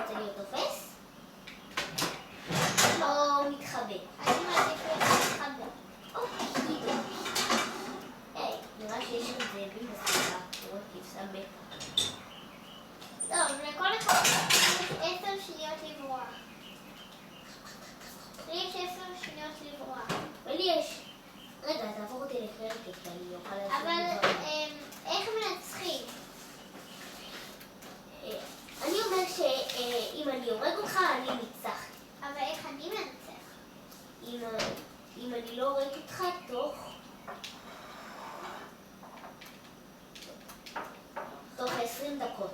רוצה להיות תופס? או מתחבא? אני מעדיף להתחבא. אוקיי. נראה שיש שם זאבים בסביבה. לראות כבשה מתה. טוב, לכל אחד יש 10 שניות לברוח. לי יש 10 שניות לברוח. ולי יש... רגע, תעבור אותי לקרדיט, כי אני אוכל לעשות אבל דברים. איך מנצחים? אני אומר שאם אני הורג אותך, אני ניצחתי. אבל איך אני מנצח? אם אני לא הורג אותך, תוך 20 דקות.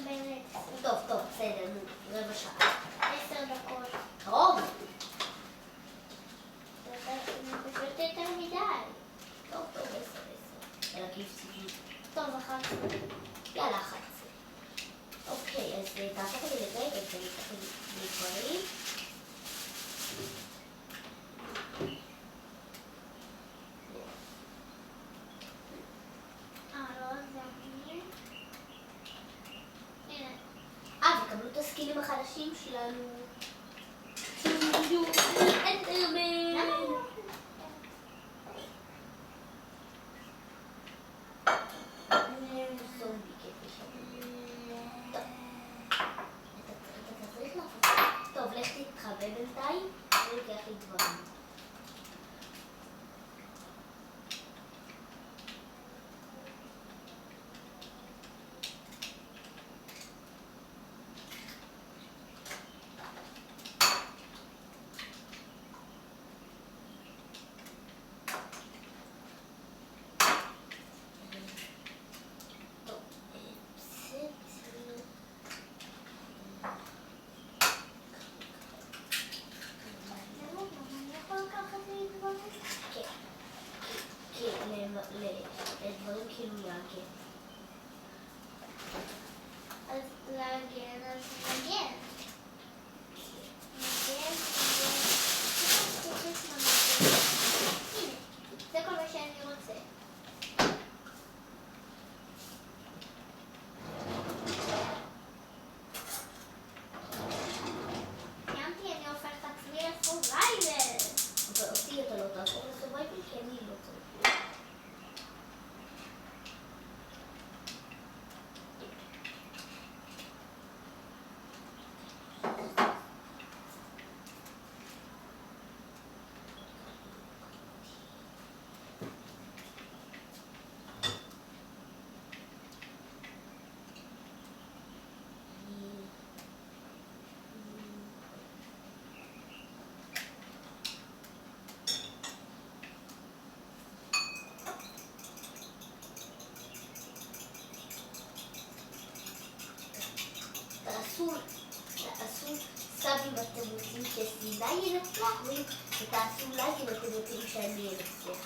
באמת. טוב, בסדר, רבע שעה. 10 דקות. קרוב. זה פשוט יותר מדי. טוב, 10. אלא כבשים. טוב, 11. יאללה, 11. אוקיי, אז תהפוך לי לגייד, אז אני אקח לי דברים. לא עזרתי. הנה. וקבלו את הסקילים החדשים שלנו. אנדרמן. זומבי כיף שם. אתה צריך להפוך. טוב, לך תתחבא בינתיים, אני לוקח לי דברים. לדברים כאילו להגן. אז להגן, אז נגן. נגן. הנה, זה כל מה שאני רוצה. סיימתי, אני הופך את עצמי לסורווייבר. אבל אותי אתה לא תהפוך לסורווייבר כי אני לא צריך. תעשו סאב אם אתם רוצים שסידה ינצח, ותעשו לייק אם אתם רוצים שאני אנצח.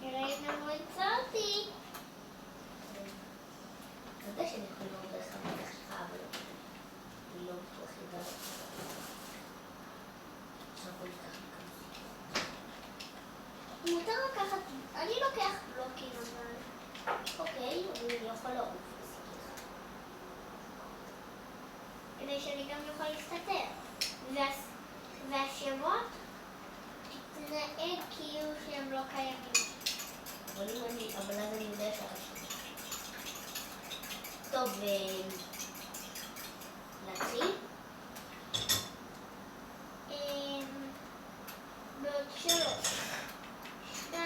נראה אם הם רוצים. אתה יודע שאני יכול לראות דרך המלך שלך, אבל אני לא בטוח לדעת. עכשיו בוא ניקח מכאן. מותר לקחת, אני לוקח בלוקים אבל. אוקיי, אבל אני יכול לעוף. כדי שאני גם יכול להסתתר. והשמות תתנהג כאילו שהם לא קיימים. אבל אז אני יודע שהרשת. טוב, להתחיל? בעוד 3, 2,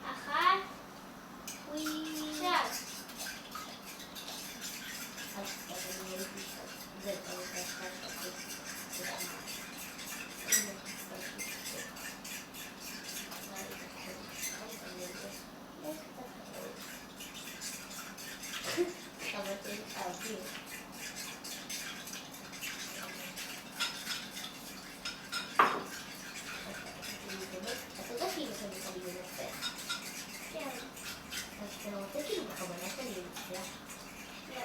1, עכשיו. זה כבר אתה רוצה כאילו בכוונה שאני אצליח? לא.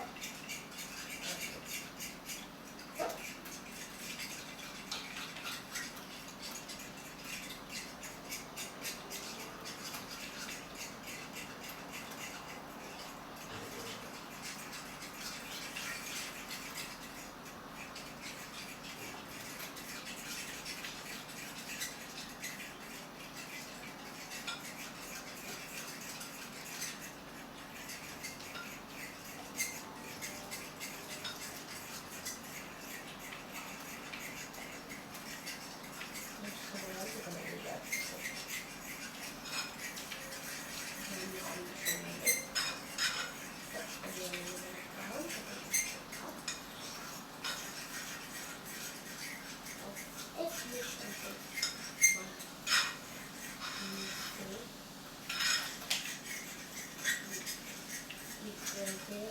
יותר.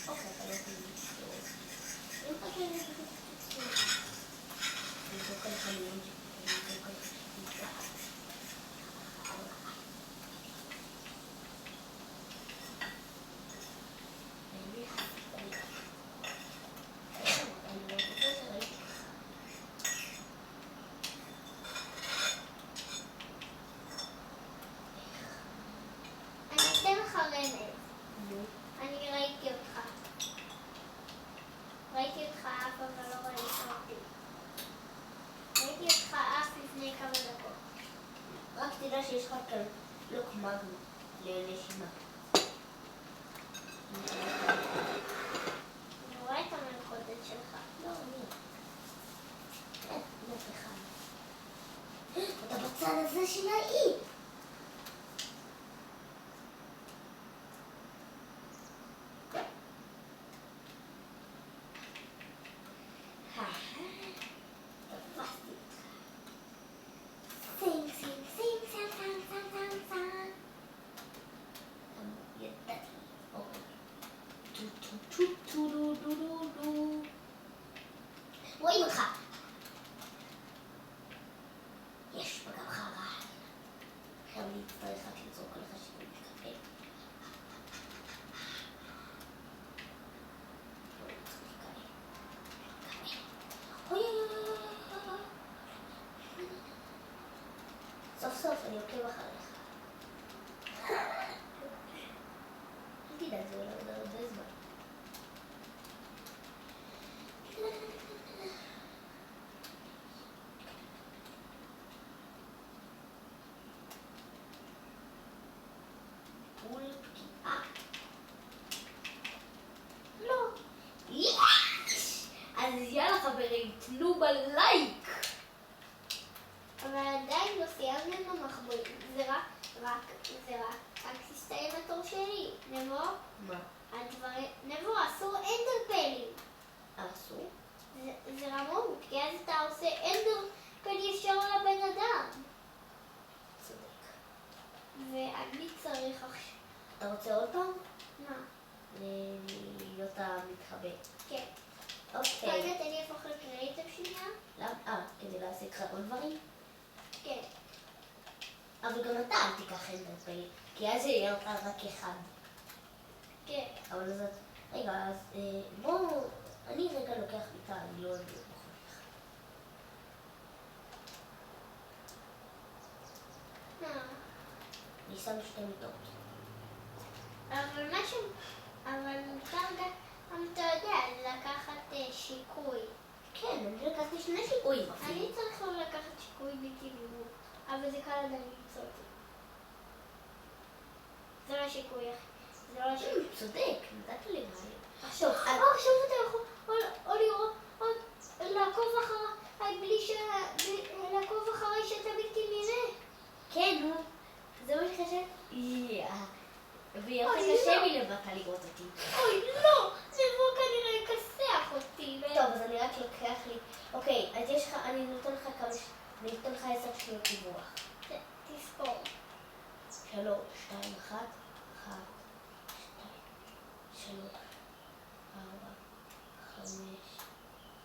אוקיי, אתה לא יכול לצלול. אם חכה לי את זה, נבדוק עליך מיון נבדוק עליך שתיתה. אני אתן לך רמז. אני ראיתי אותך. ראיתי אותך עף, אבל לא ראיתי אותי. ראיתי אותך עף לפני כמה דקות. רק תדע שיש לך כאן לוק מגנו לנשימה. אני רואה את המלכודת שלך. לא, אני. אין, אף אחד. אתה בצד הזה של האי. תפסתי אותך. סינג, סינג, סינג, סינג, סינג, סינג, סינג, סינג. ידעתי. אוקיי. טו טו טו טו דו דו דו דו. רואים אותך. יש בגבך רעל. עכשיו אני אצטרך רק לצעוק עליך שיקול מתקבל. סוף סוף אני עוקב אחריך. אל תדאג, זה עולה עוד הרבה זמן. פול פגיעה. לא. יש! אז יאללה חברים, תנו בלייק. אבל עדיין לא סיימנו עם המחבואים. זה רק הסתיים התור שלי. נבו, מה? נבו, אסור אנדרפלים. אסור? זה רמאות, כי אז אתה עושה אנדרפל ישר לבן אדם. צודק. ואני צריך עכשיו. אתה רוצה עוד פעם? מה? להיות המתחבא. כן. אוקיי. רגע, אני אהפוך לקריאייטיב שנייה? למה? כדי להשיג לך עוד דברים? כן. אבל גם אתה אל תיקח אנדרפלים, כי אז יהיה לך רק אחד. כן. אבל אז... רגע, אז בואו... אני רגע לוקח מיטה, אני לא אוהב להיות בחושך. אני שם 2 מיטות. אבל משהו... אבל מותר גם, אתה יודע, לקחת שיקוי. כן, אני לקחתי 2 שיקויים אפילו. אני צריך לא לקחת שיקוי בלתי מימון, אבל זה קל עדיין למצוא אותי. זה לא שיקוי, אחי. זה לא שיקוי. צודק, נתת לי רעיון. עכשיו אתה יכול או לראות, או לעקוב אחריי שאתה בלתי נראה. כן, נו. זה מה שחשב? ויהיה קשה לי לבטה לראות אותי. אוי, לא! נבוא כנראה יכסח אותי. טוב, אז אני רק לוקח לי... אוקיי, אז יש לך... אני נותן לך כמה... אני נותן לך 10 שניות דיווח. תספור. 3, 2, 1, 1, 2, 3, 4, 5,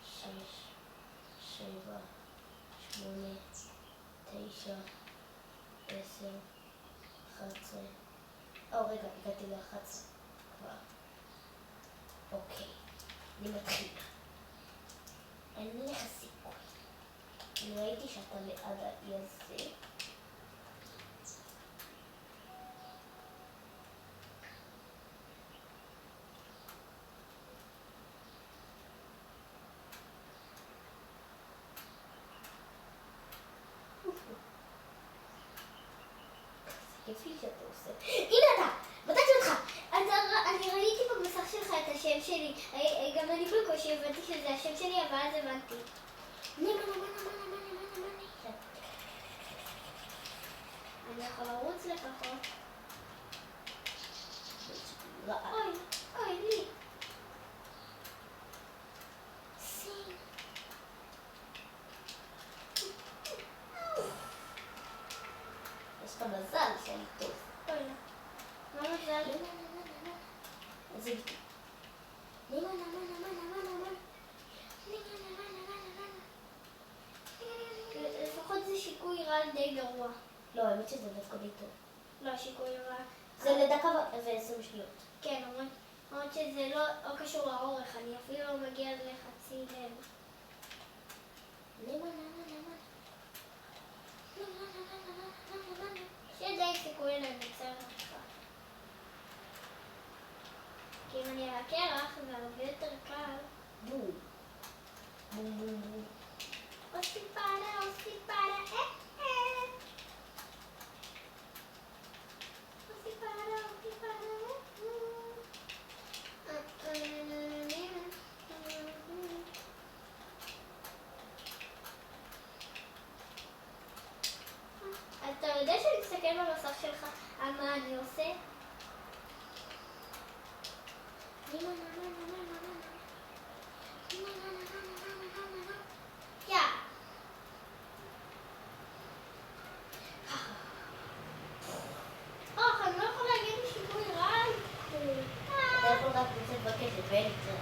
6, 7, 8, 9, 10, 11. רגע, הגעתי ל-11 כבר. אוקיי, אני מתחילה. אין לך סיכוי. אני ראיתי שאתה ליד האי הזה. כיפי שאתה עושה. הנה אתה! מצאתי אותך! אני ראיתי במסך שלך את השם שלי. גם אני בקושי הבנתי שזה השם שלי, אבל אז הבנתי. אני יכול לרוץ לפחות. אוי, לי. די גרוע. לא, האמת שזה דווקא די טוב. לא, שיקוי רע. זה לדקה ו20 שניות. כן, אומרת שזה לא קשור לאורך, אני אפילו לא מגיע לחצי לב. שיהיה די סיכוי לנצר אותך. כי אם אני על הקרח זה הרבה יותר קל. בום. בום בום בום. עושים פעלה, עושים פעלה, עושים פעלה, עושים פעלה, אתה יודע שאני מסתכל במסך שלך על מה אני עושה? יא! אני לא יכולה להגיד לי שיקוי רע. אתה יכול רק לצאת בקשת ואין את זה,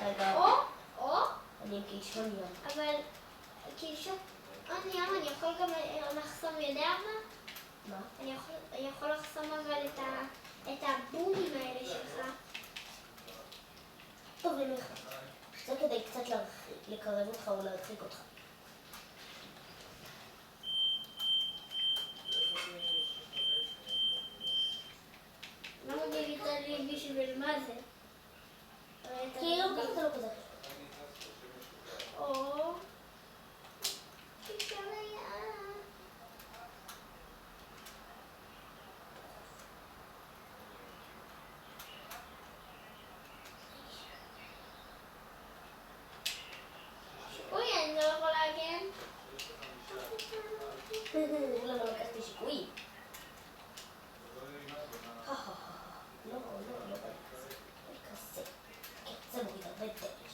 רגע. או, אני עם קישון ים. אבל קישון ים אני יכול גם לחסום, יודע מה? מה? אני יכול לחסום אבל את הבומים האלה שלך. טוב, נלך. זה כדי קצת לקרב אותך או להרחיק אותך. למה גילית לי בשביל מה זה? כי לא כזה, זה לא כזה. או... קישון ים. שיקוי, אני לא יכול להגן. למה לקחתי שיקויים? לא כזה. כן, זה מוריד הרבה דגש.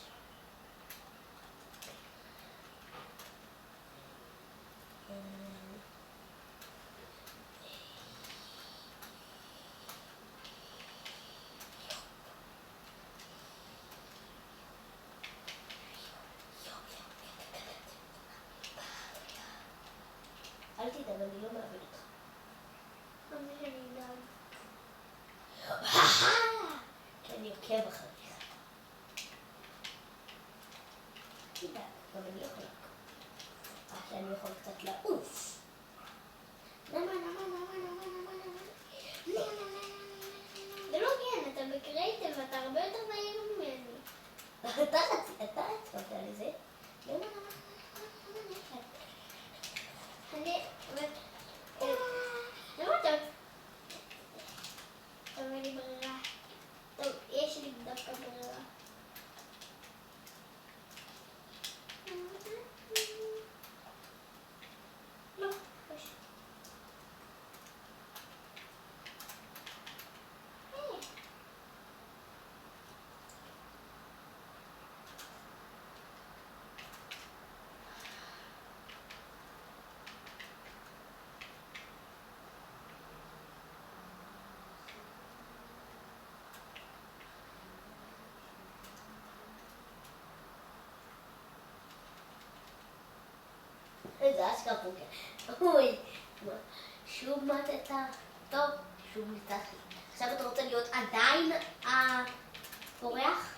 אל תדאג, אני לא מאבד אותך. למה שאני אדאג? כי אני עוקב אחריך. תדאג, גם אני יכול לעקוב. כי אני יכול קצת לעוף. זה לא כן, אתה בקרייטיב, אתה הרבה יותר מהיר ממני. אתה רצית לזה? אני... למה אתה... טוב, אין לי ברירה. טוב, יש לי דווקא ברירה. לא, פשוט. זה אשכרה פוקר. אוי, שוב מתת. טוב, שוב ניצחתי. עכשיו אתה רוצה להיות עדיין הפורח?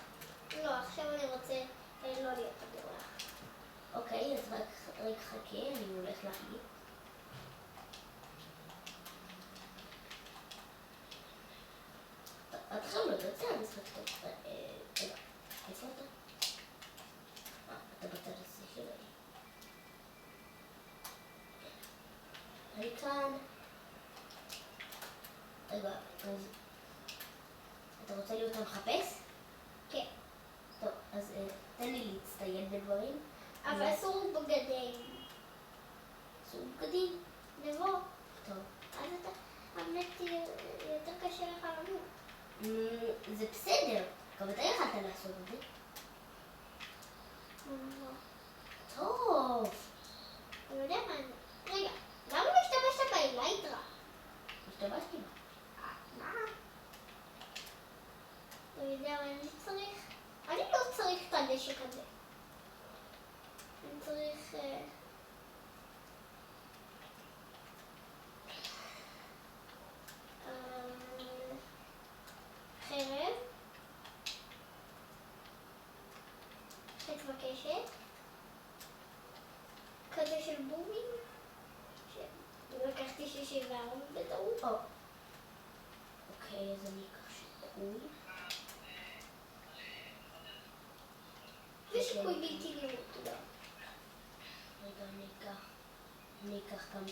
לא, עכשיו אני רוצה לא להיות הבורח. אוקיי, אז רק חכה, אני הולך להחליט. את עכשיו לא יוצא המשחק טוב. רגע, איפה אתה? אתה בצד הזה שלי. אני כאן. רגע, אז... אתה רוצה להיות המחפש? כן. טוב, אז תן לי להצטייד בדברים. אבל אסור בגדים. אסור בגדים? נבוא. טוב. אז אתה... האמת יותר קשה לך למות. זה בסדר. גם אתה יכולת לעשות את זה. טוב. אתה יודע מה אני... רגע, למה לא השתמשת באלייטרה? השתמשתי בה. מה? אתה יודע מה אני צריך? אני לא צריך את הנשק הזה. אני צריך... מתבקשת. כזה של בומים. לקחתי 64 בטעות. אוקיי, אז אני אקח שיקוי. זה שיקוי בלתי נראות, תודה. רגע, אני אקח כמה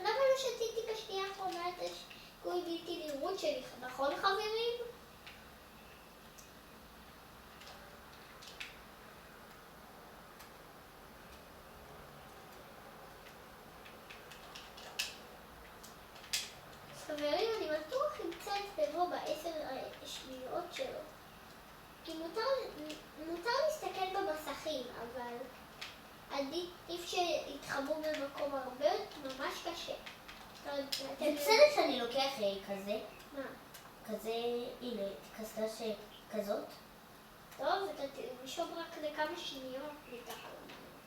למה לא שתיתי בשנייה האחרונה את השיקוי בלתי נראות שלי? נכון, חברים? חברים, אני בטוח אמצא את פבו ב10 שניות שלו. כי מותר להסתכל במסכים, אבל עדיף שיתחברו במקום הרבה ממש קשה. זה בסדר שאני לוקח כזה, מה? כזה, הנה, קסדה שכזאת. טוב, אתה תמשוך רק לכמה שניות מתחת.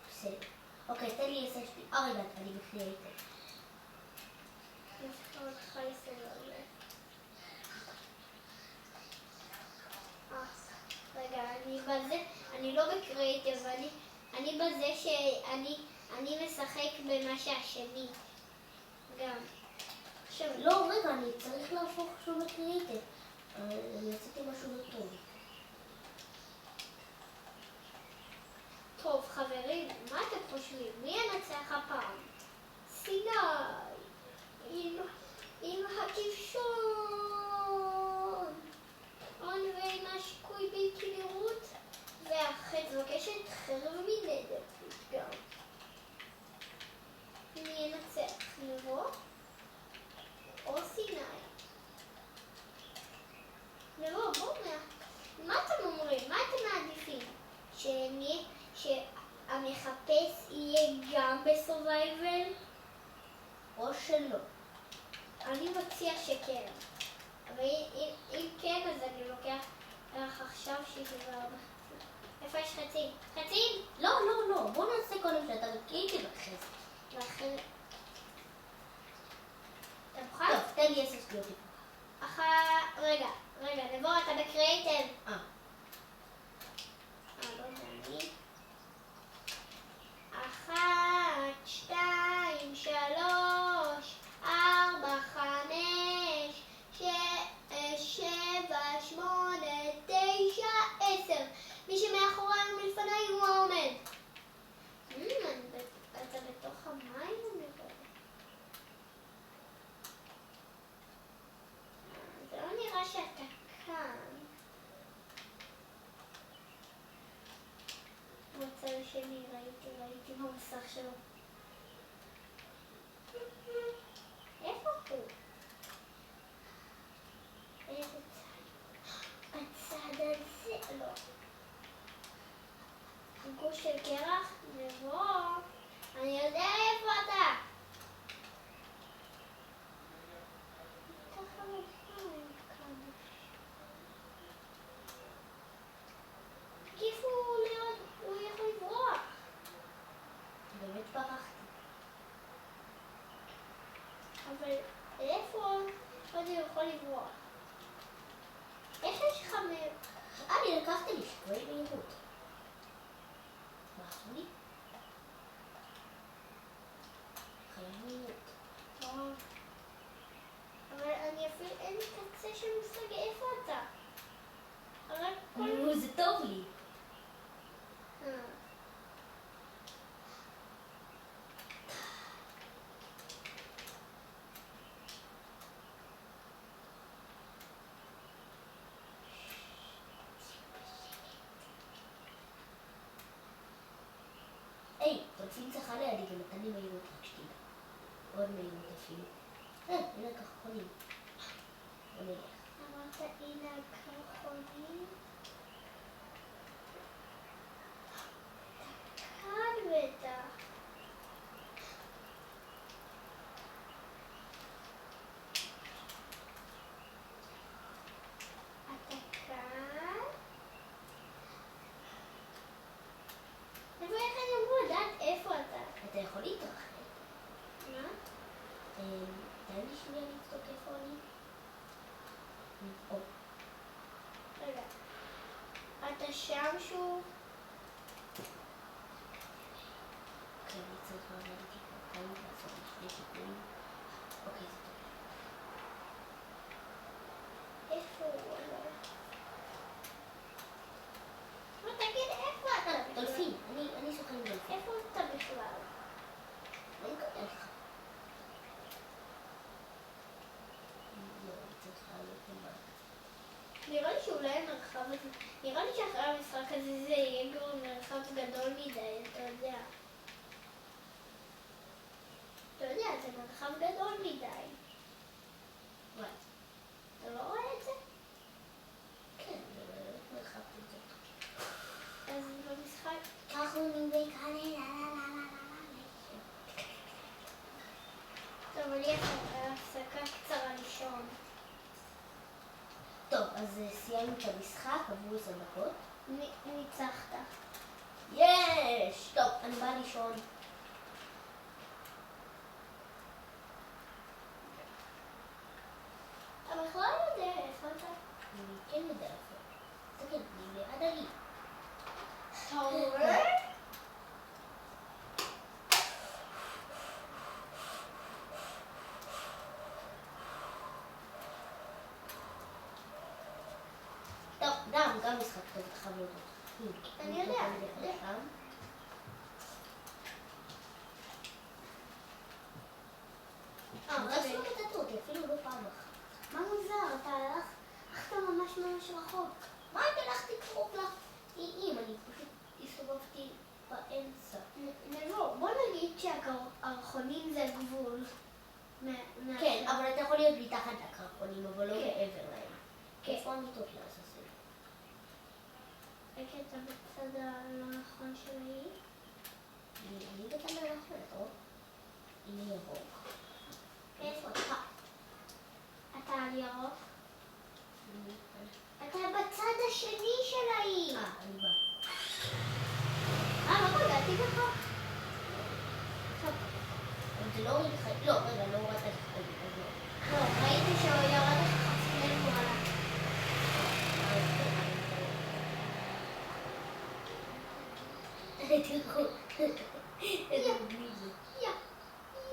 בסדר. אוקיי, תן לי 10 שניות. רגע, אני בקריאייטיב. יש לך עוד 15 על זה. רגע, אני לא בקריאייטיב, אני בזה שאני משחק במה שהשני. גם. עכשיו, לא, רגע, אני צריך להפוך שוב בקריאייטיב. אני עשיתי משהו לא טוב. טוב, חברים, מה אתם חושבים? מי ינצח הפעם? סיני עם הכבשון ועם השיקוי בלתי נראות והחץ מבקשת חרב מנדת גם. מי ינצח? נבו או סיני? נבו, בואו מה אתם אומרים? מה אתם מעדיפים? שהמחפש יהיה גם בסורווייבל? או שלא. אני מציע שכן. אבל אם כן, אז אני לוקח עכשיו 64. איפה יש חצים? חצים? לא. בוא נעשה קודם שאתה בקריאייטיב אחרי זה. ואחרי... אתה מוכן? טוב, תן לי 10 שניות. רגע, נבוא, אתה בקריאייטיב. לא יודע אני. 1, 2, 3, 4, 5, 6, 7, 8, 9, 10. מי שמאחוריי ומלפניי הוא העומד. אתה בתוך המים או נבוא? זה לא נראה שאתה כאן. בצד השני ראיתי במסך שלו. איפה הוא? איזה צד? הצד הזה? לא. גוש של קרח? נבוא. אני יודע איפה אתה. ככה מוכן כאן. כיפו הוא יכול לברוח. באמת ברחתי. אבל איפה עוד הוא יכול לברוח? איך יש לך אני לקחתי לי שיקוי מהירות. מה עשו לי? חייב מהירות. אבל אני אפילו אין לי קצה של מושג איפה אתה. זה טוב לי. היי, רוצים צחה לידי ונתן לי מהירות רק שתייה. עוד מהירות אפילו. הנה כחולים. בוא נלך. אמרת הנה הקרחונים? כאן בטח. אתה כאן? איך אני אמור לדעת איפה אתה? אתה יכול להתרחב. מה? תן לי שנייה לבדוק איפה אני. רגע. אתה שם שוב? אוקיי, אני צריכה לעשות כמה לעשות שני שיקולים. אוקיי, זה טוב. איפה הוא עולה? מה תגיד, איפה אתה בכלל? דולפין, אני שוחה עם דולפין. איפה אתה בכלל? אני כותב לך. לא, אני צריכה להיות למעלה. נראה לי שאולי המרחב הזה, נראה לי שאחרי המשחק הזה זה יהיה כבר מרחב גדול מדי, אתה יודע. אתה יודע, זה מרחב גדול מדי. וואי. אתה לא רואה את זה? כן, זה מרחב כזה. אז במשחק... ככה הוא נביא כאלה, טוב, אבל יש הפסקה קצרה לישון. טוב, אז סיימנו את המשחק, עברו 10 דקות. ניצחת. יש! טוב, אני באה לישון. אתה בכלל לא יודע איפה אתה? אני כן יודע איפה. תגיד, אני ליד עלי. אתה רואה? טוב, גם משחק טוב, אתה חייב להודות. אני יודע, אני יודע. רצתי לו בטטות, אפילו לא פעם אחת. מה מוזר? אתה הלכת ממש רחוק. מה אם הלכתי קרוב לאיים? אני פשוט הסתובבתי באמצע. בוא נגיד שהקרחונים זה גבול. כן, אבל אתה יכול להיות מתחת לקרחונים, אבל לא כן. מעבר להם. כן. איפה המיטות לעזאזל? רק אתה בצד הלא נכון של האי. אני בצד הנכון, אתה רואה? הנה ירוק. איפה אתה? אתה על ירוק? אתה בצד השני של האי. אני באה. לא פגעתי בך? אבל זה לא הוריד לך... לא, רגע, לא הורדת לך חיים, אז לא. לא, ראיתי שהוא ירד לך חצי למעלה. תראו, איזה מגניב זה. יא,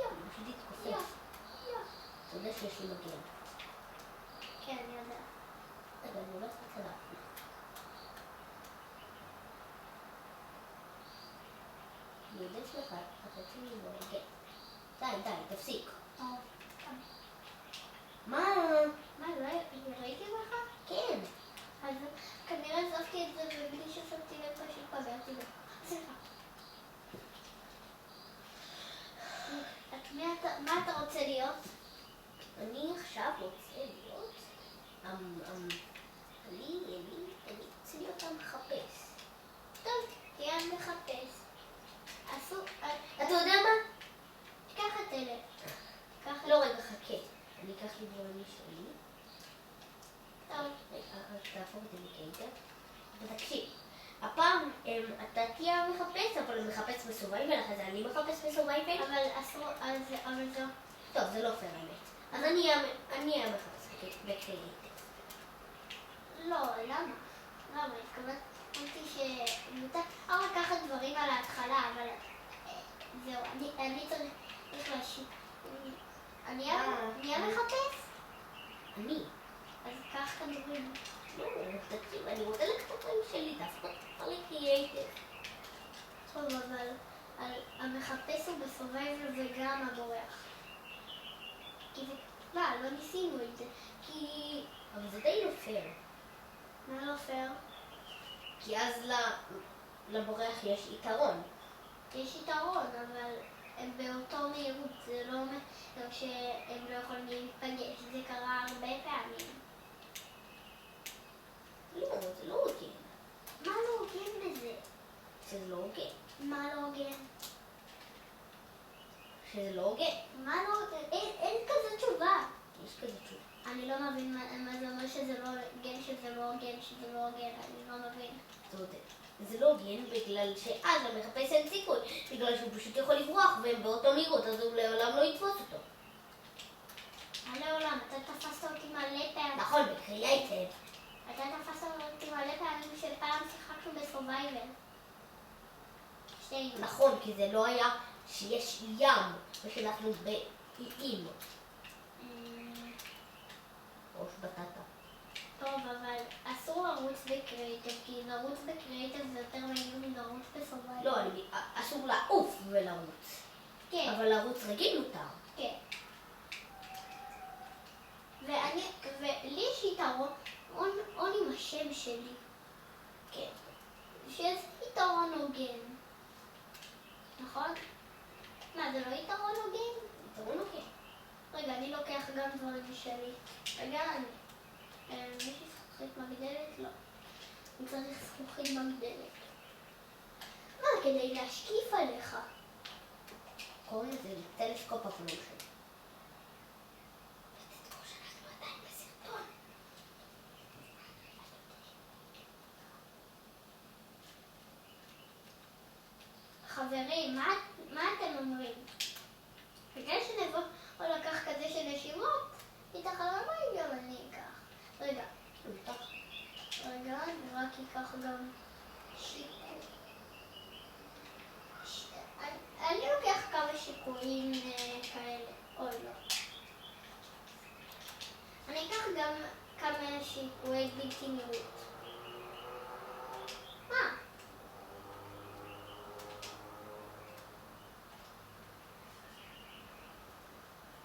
הוא פשוט התכופף. אתה יודע שיש לי מגן. כן, אני יודע. רגע, אני הולכת קצת להפך. אני יודעת לך, אתה יוצא לי מגן. די, תפסיק. מה? מה, לא ראיתי בך? כן. אז כנראה עזבתי את זה ובלי ששמתי לב פשוט פגעתי בך. סליחה. מה אתה רוצה להיות? אני עכשיו רוצה להיות... אני רוצה להיות המחפש. טוב, תהיה מחפש. אתה יודע מה? תיקח את אלה. לא, רגע, חכה. אני אקח לי דברים שלי. טוב. תהפוך אותי לקייטר. ותקשיב, הפעם אתה תהיה המחפש, אבל המחפש בסורווייבל, אחרי זה אני מחפש בסורווייבל. אבל זה... טוב, זה לא פייר האמת. אז אני אהיה המחפש בקייטר. לא, למה? התכוונתי שמותר לקחת דברים על ההתחלה, אבל זהו, אני צריך להשיב. אני אהיה מחפש? אני? אז קח כדורים. לא, תקשיב, אני רוצה לקחת דברים שלי, תהפוך אותי לקייטר. טוב, אבל המחפש הוא בסורווייבל וגם הבורח. לא ניסינו את זה, כי... אבל זה די לא פייר. מה לא פייר? כי אז לבורח יש יתרון. יש יתרון, אבל הם באותו מהירות, זה לא אומר שהם לא יכולים להיפגש, זה קרה הרבה פעמים. לא, זה לא הוגן. מה לא הוגן בזה? שזה לא הוגן. מה לא הוגן? שזה לא הוגן. מה לא הוגן? אין כזה תשובה. יש כזה תשובה. אני לא מבין מה זה אומר שזה לא הוגן, שזה לא הוגן, שזה לא הוגן, אני לא מבין. זה לא הוגן בגלל שאז למחפש אין סיכוי, בגלל שהוא פשוט יכול לברוח והם באותו מהירות, אז הוא לעולם לא יתפוס אותו. לעולם, אתה תפסת אותי מלא פעמים. נכון, בקריאה היטב. אתה תפס אותי מלא פעמים שפעם שיחקנו בסורווייבר. שתינו. נכון, כי זה לא היה שיש ים, ושאנחנו באיים. ראש בטטה. טוב, אבל אסור לרוץ בקריאיטיב, כי לרוץ בקריאיטיב זה יותר מהיר מלרוץ בסורווייבר. לא, אסור לעוף ולרוץ. כן. אבל לרוץ רגיל מותר. כן. ולי יש יתרון עם השם שלי. כן. שזה יתרון הוגן. נכון? מה, זה לא יתרון הוגן? יתרון או כן? רגע, אני לוקח גם דברים שלי. רגע, מישהי זכוכית מגדלת? לא. אני צריך זכוכית מגדלת. מה, כדי להשקיף עליך? קוראים לזה טלסקופ אבל לא משנה. חברים, מה אתם אומרים? בגלל שנבוא או לקח כזה של נשימות, איתך המים גם אני אקח. רגע, אני רק אקח גם שיקוי. אני לוקח כמה שיקויים כאלה, אוי לא. אני אקח גם כמה שיקויי בלתי נראות. מה?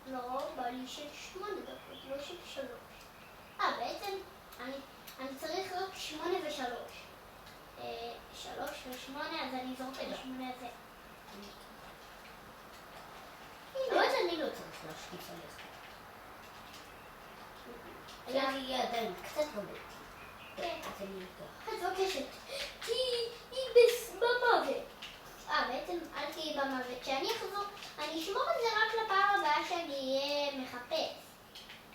לא, בא לי של 8 דקות, לא של 3. בעצם אני צריך רק 8 ו3. 3 ו8, אז אני זורק את 8 הזה. אבל אני לא צריך להשקיף עליך. היה לי עדיין קצת רומנטי. כן. אז אני אקח. את מבקשת. כי היא במוות. בעצם אל תהיי במוות. כשאני אחזור, אני אשמור את זה רק לפעם הבאה שאני אהיה מחפש.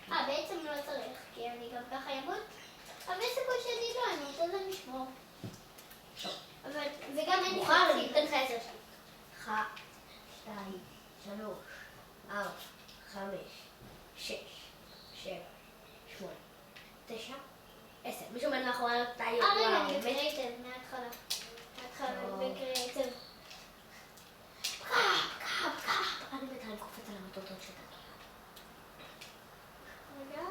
בעצם לא צריך, כי אני גם ככה ימות. אבל סיכוי שאני לא אמות, אז אני אשמור. אבל, וגם אין לי מוכן, אני חצי. אתן לך 10 שנים. 1, 2, 3, 4, 5, 6, 7, 8, 9, 10. מישהו עומד מאחורי אותה רגע, אני בקריאיטיב, מההתחלה. בקריאיטיב. אני בינתיים קופץ על המטוטות שתגיע. רגע,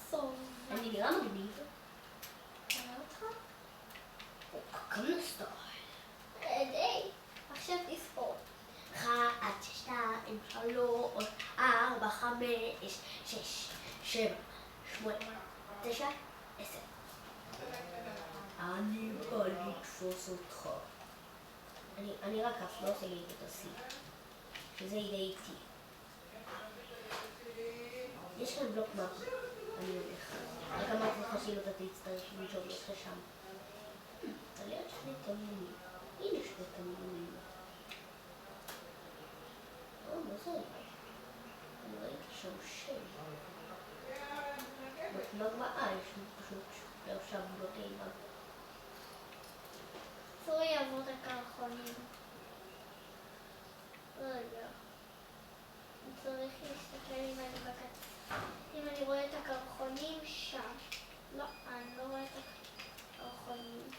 סוף. אני נראה מגניב. תראה אותך? כמה סטייל. די, עכשיו תספור. 1, 2, 3, 4, 5, 6, 7, 8, 9, 10. אני בא לתפוס אותך. אני רק אף לא עושה לי את השיא. שזה יהיה איתי. יש כאן בלוק מפה. אני הולך. רק אמרתי לך שאם אתה תצטרך לנשום לך שם. תעלה עוד 2 תמיונים. הנה 2 תמיונים. מה זה? אני ראיתי שם שם. בגמרא יש פשוט עכשיו בלוקים. אסור יעבור את הקרחונים. רגע. אני צריך להסתכל אם אני בקצה. אם אני רואה את הקרחונים שם. לא, אני לא רואה את הקרחונים.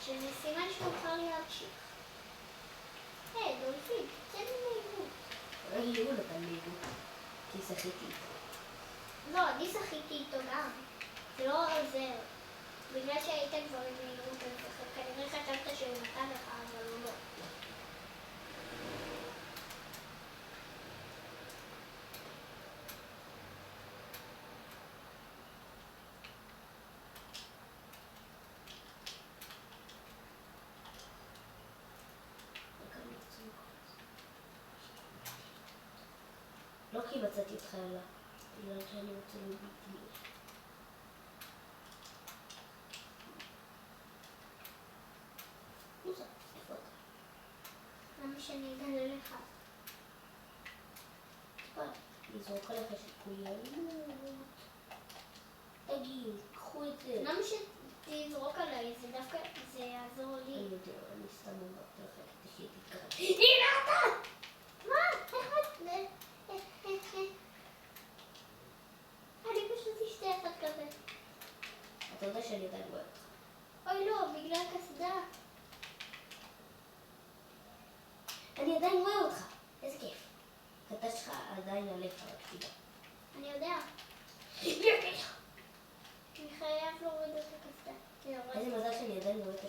שזה סימן שמותר להמשיך. דולפין, תן לי מהירות. לי הוא נתן לי איגוד. כי שחיתי איתו. לא, אני שחיתי איתו גם. זה לא עוזר. בגלל שהייתם דברים מהירות, כנראה חשבת שהוא נתן לך, אבל הוא לא. לא כי מצאתי אותך אלא בגלל שאני רוצה לביתי. איפה אתה? למה שאני אגלה לך? לזרוק עליך שיקויים. תגיד, קחו את זה. למה שתזרוק עליי? זה דווקא, זה יעזור לי. אני יודע, אני סתם אומרת לך כדי שהיא תתקרב. הנה אתה! מה? איך את... אני פשוט אשתה אחד כזה.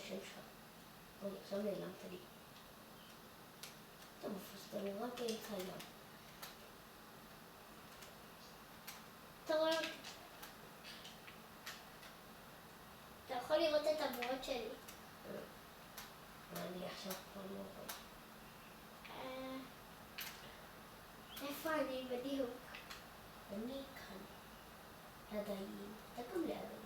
השם שלך. אוי, עכשיו נעלמת לי. אתה מפוסט, אני רק באמצע הים. אתה רואה אותי. אתה יכול לראות את הבועות שלי. אני עכשיו כבר לא רואה. איפה אני בדיוק? אני כאן. ליד האיים. אתה גם ליד האיים.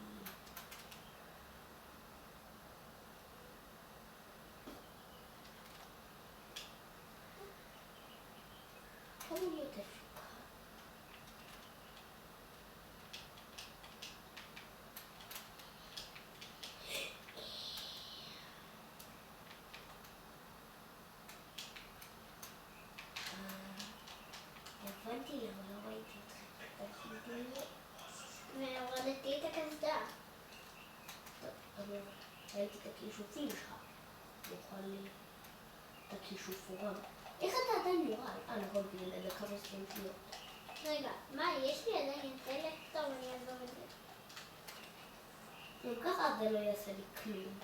כמה להיות אפוקה? הבנתי למה לא ראיתי אותך. והורדתי את הקסדה. טוב, אבל ראיתי את הכישופים שלך. נוכל את הכישוף רם. איך אתה עדיין נראה? נכון, בגלל הדקה ו20 שניות. רגע, מה, יש לי עדיין טלק? טוב, אני אעזוב את זה. גם ככה זה לא יעשה לי כלום.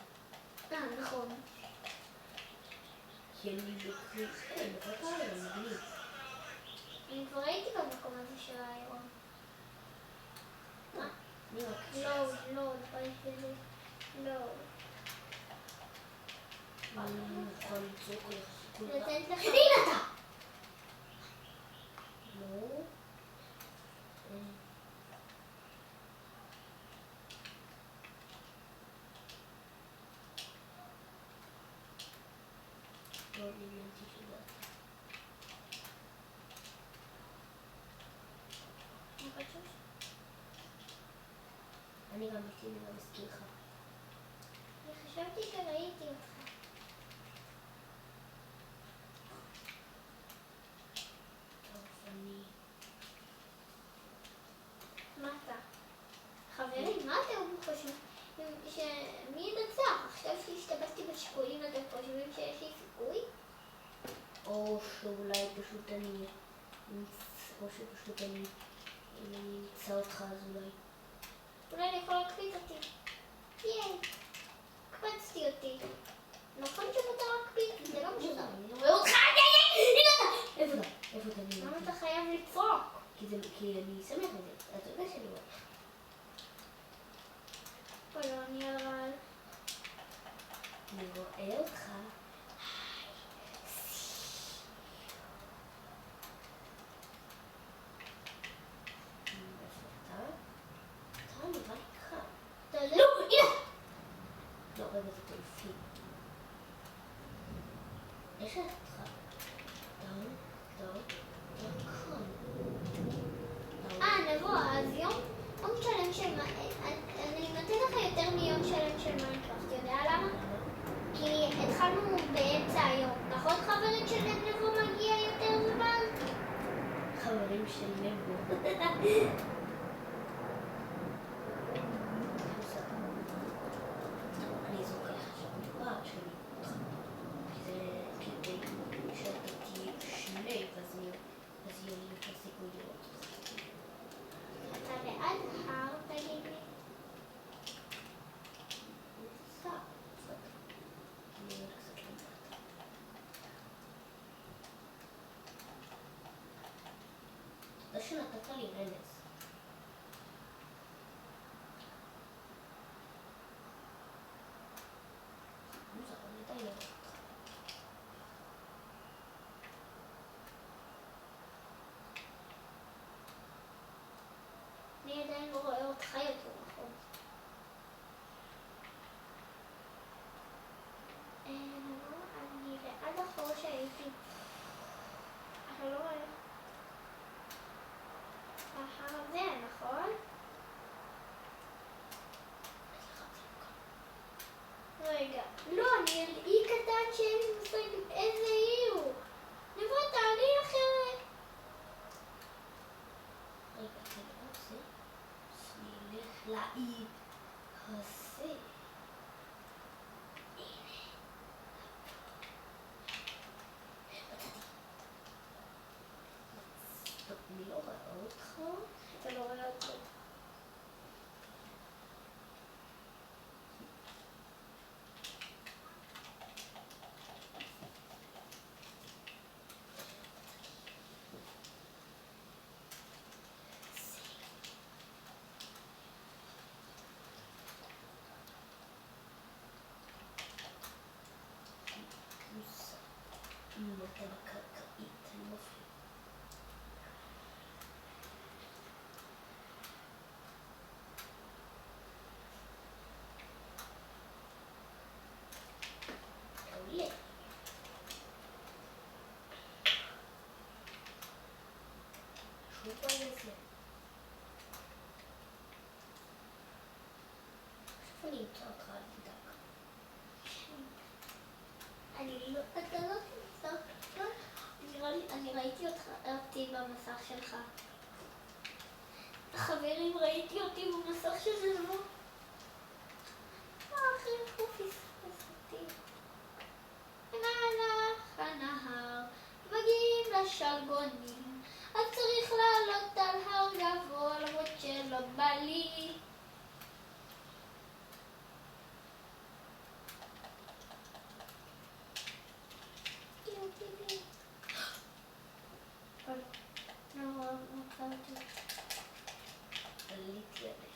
נכון. כי אני בכלום. כן, אתה היום, מגניב. אני כבר הייתי במקום הזה של האיירון. מה? אני רק... לא, ראיתי את זה. לא. אני מוכן לצעוק לך סיכוי רע. נותנת לך... הנה אתה! לא. לא נמנתי שדעתי. מה חשוב? אני גם הייתי גם מזכיר לך. אני חשבתי שראיתי אותך. טוב, אני... מה אתה? חברים, מה אתם חושבים? מי ינצח? עכשיו שהשתמשתי בשיקולים אתם חושבים שיש לי סיכוי? או שאולי פשוט אני... או שפשוט אני אמצא אותך אז אולי. אולי אני יכול להקפיץ אותי. ייי! הקפצתי אותי. נכון שמותר להקפיץ? זה לא משנה. אני לא רואה אותך! הנה אתה! איפה אתה? איפה אתה? למה אתה חייב לצעוק? כי אני שמח מזה. אתה יודע שאני רואה. לא, אני אבל... אני רואה אותך. איפה אתה? אתה נראה לי כאן. אתה יודע? לא, הנה! לא, רגע, זה טלפי. יש לך? דאון, כאן. נבוא, אז יום שלם של... אני נותן לך יותר מיום שלם של מיינקראפט, יודע למה? כי התחלנו באמצע היום, נכון חברים של נבוא מגיע יותר זמן? חברים של נבו. אני זוכר עכשיו נקרא שלי אותך. כי זה כדי שאתה תהיה שני, ואז יהיה לי יותר סיכוי לראות אותך. אתה בעד הר, תגיד לי? קצת. אני עוד קצת למטה. תודה שנתת לי רמז. מוזר, אני עדיין לא רואה אותך. אני עדיין לא רואה אותך יותר נכון. אני בעד החור שהייתי. אתה לא רואה? ההר הזה, נכון? רגע. לא, אני על אי קטן שאין לי מושג איזה אי הוא. נבוא, תעלי אחרת. רגע, זה שנלך לאי הזה. טוב, אני לא רואה אותך. אתה לא רואה אותו. בטוח שזה לא. איך הוא פספס אותי. במהלך הנהר מגיעים לשלגונים, אז צריך לעלות על הר גבוה למרות שלא בא לי. עליתי עליך.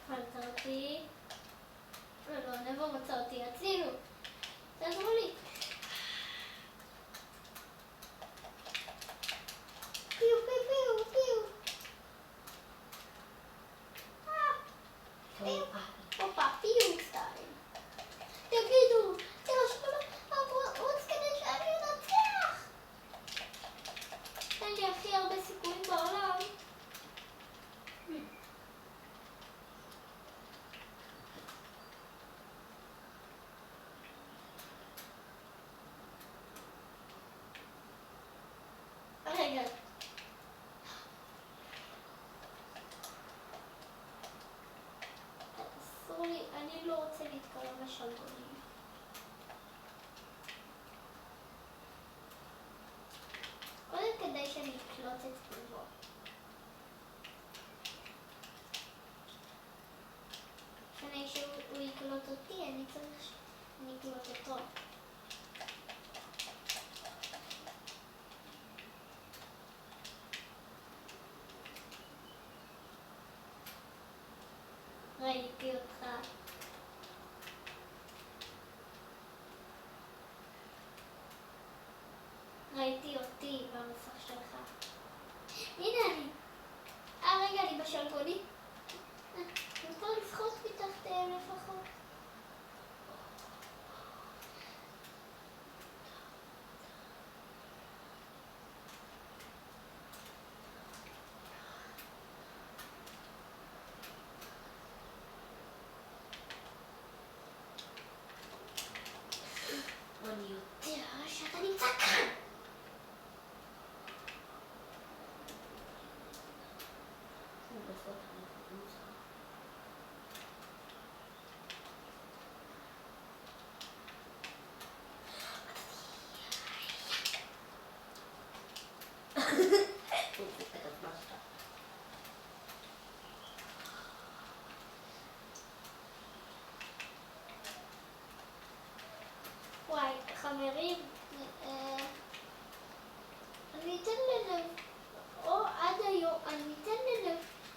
מצא אותי. לא, נבו מצא אותי, הצילו. תעזרו לי. פיו, פיו, פיו, פיו. הופה, פיו סטייל. תגידו, תרשמו ערוץ כדי שאני אנצח. תן לי הכי הרבה סיכויים בעולם. רגע. אסור לי, אני לא רוצה להתקרב לשלגונים. קודם כדאי שאני אקלוט את נבו. לפני שהוא יקלוט אותי, אני צריך שאני אקלוט אותו. ראיתי אותך. ראיתי אותי במסך שלך. הנה אני. רגע, אני בשלגוני. מותר לשחות מתחתיהם לפחות. אני יודע שאתה נמצא כאן. וואי, חברים, אני אתן לנב, או עד היום, אני אתן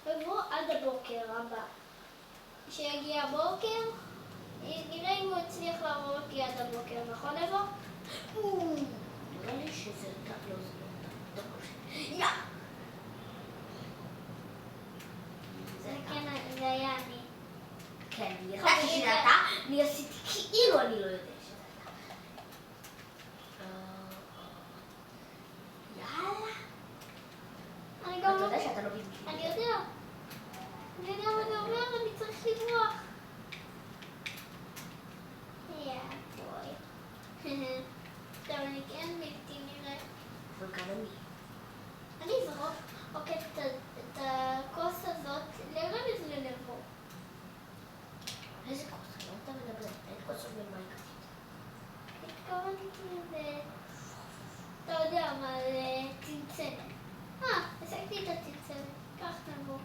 לנבו עד הבוקר הבא. כשיגיע הבוקר, נראה אם הוא הצליח לעבור אותי עד הבוקר, נכון נבו? נראה לי שזה לא זה. יא! זה היה אני. כן, אני ידעתי שזה אתה, אני עשיתי כאילו אני לא יודע שזה אתה. יאללה. אני גם אתה לא... יודע שאתה לא בדיוק. אני יודע. אני יודע מה זה אומר, אני צריך לברוח. יא בוי. עכשיו אני כן בלתי נראה. וגם אני. אני אזרוק את הכוס הזאת לרמז לנבו. איזה כוס? לא אתה מדבר. אין כוס במייקרופט. התכוונתי לזה... אתה יודע מה, לצנצנת. השגתי את הצנצנת. קח נבו.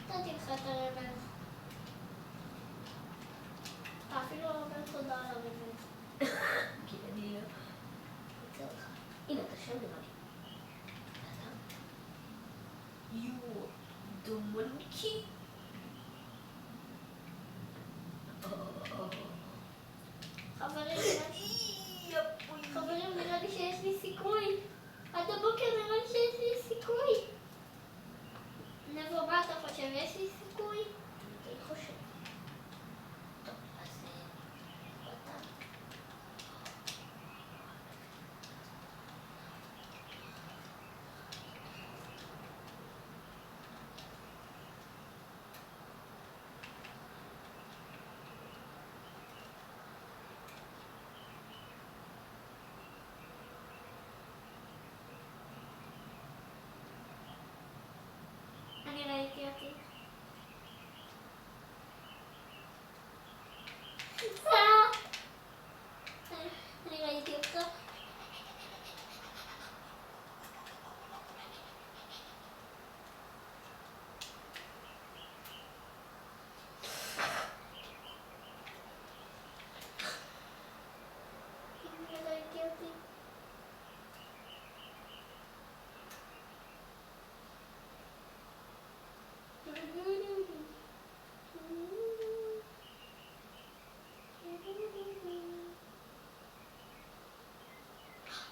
נתתי לך את הרמז. אפילו לא אומר תודה על הרמז. כי אני לא... רוצה אותך. הנה, אתה שם נראה לי. You the monkey? חברים, נראה לי שיש לי סיכוי. עד הבוקר נראה לי שיש לי סיכוי. נבו, מה אתה חושב? יש לי סיכוי? אני חושב. טוב, אז... אתה... אני ראיתי אותי. אני ראיתי אותך. אני ראיתי אותי.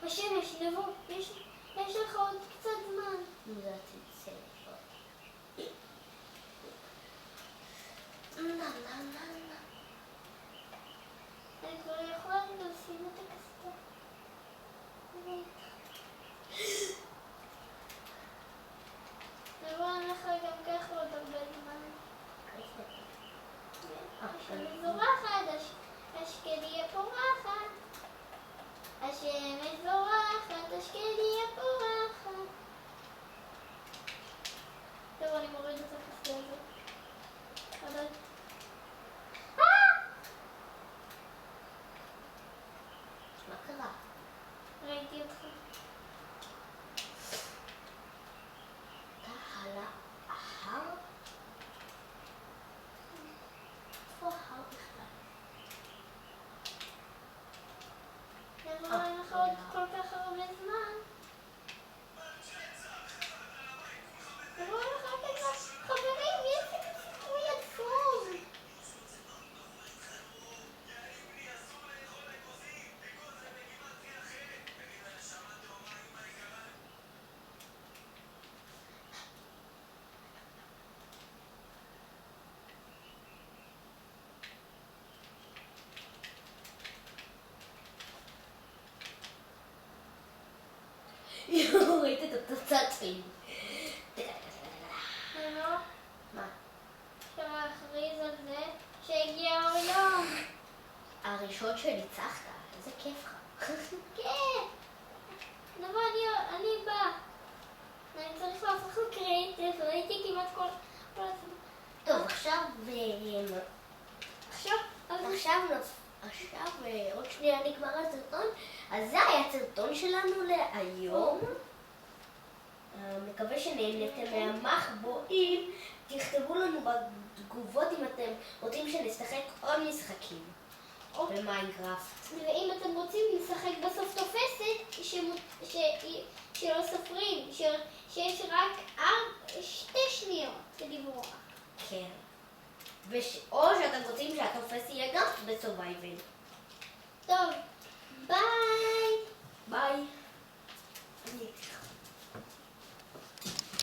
השמש, נבוא, יש לך עוד קצת זמן. זה תצא לפעול. אני כבר יכולה לשים את הקסדה. נבוא לך גם ככה עוד הרבה זמן. השמש זורחת, השקדי הפורחת. השמש זורחת, השקדי הפורחת. טוב, אני מוריד את הקסדה הזאת. אבל... מה קרה? ראיתי אותך. אתה על ההר? איפה ההר בכלל? נבוא לך עוד כל כך הרבה זמן. נבוא לך כזה, חברים, יש לי סיכוי עצום. יואו, ראית את התוצאה שלי. נבוא, מה? אפשר להכריז על זה שהגיע היום. הראשון שניצחת, איזה כיף לך. כן. נבוא, אני בא. אני צריך להפוך לקריאייטיב, ראיתי כמעט כל הזמן. טוב, עכשיו עוד שנייה נגמר הסרטון. אז זה היה הסרטון שלנו להיום. מקווה שנהנתם מהמחבואים. תכתבו לנו בתגובות אם אתם רוצים שנשחק עוד משחקים במיינקראפט. ואם אתם רוצים לשחק בסוף תופסת, שלא סופרים, שיש רק 2 שניות לברוח. כן. או שאתם רוצים שהתופס יהיה גם בסורווייבל. טוב,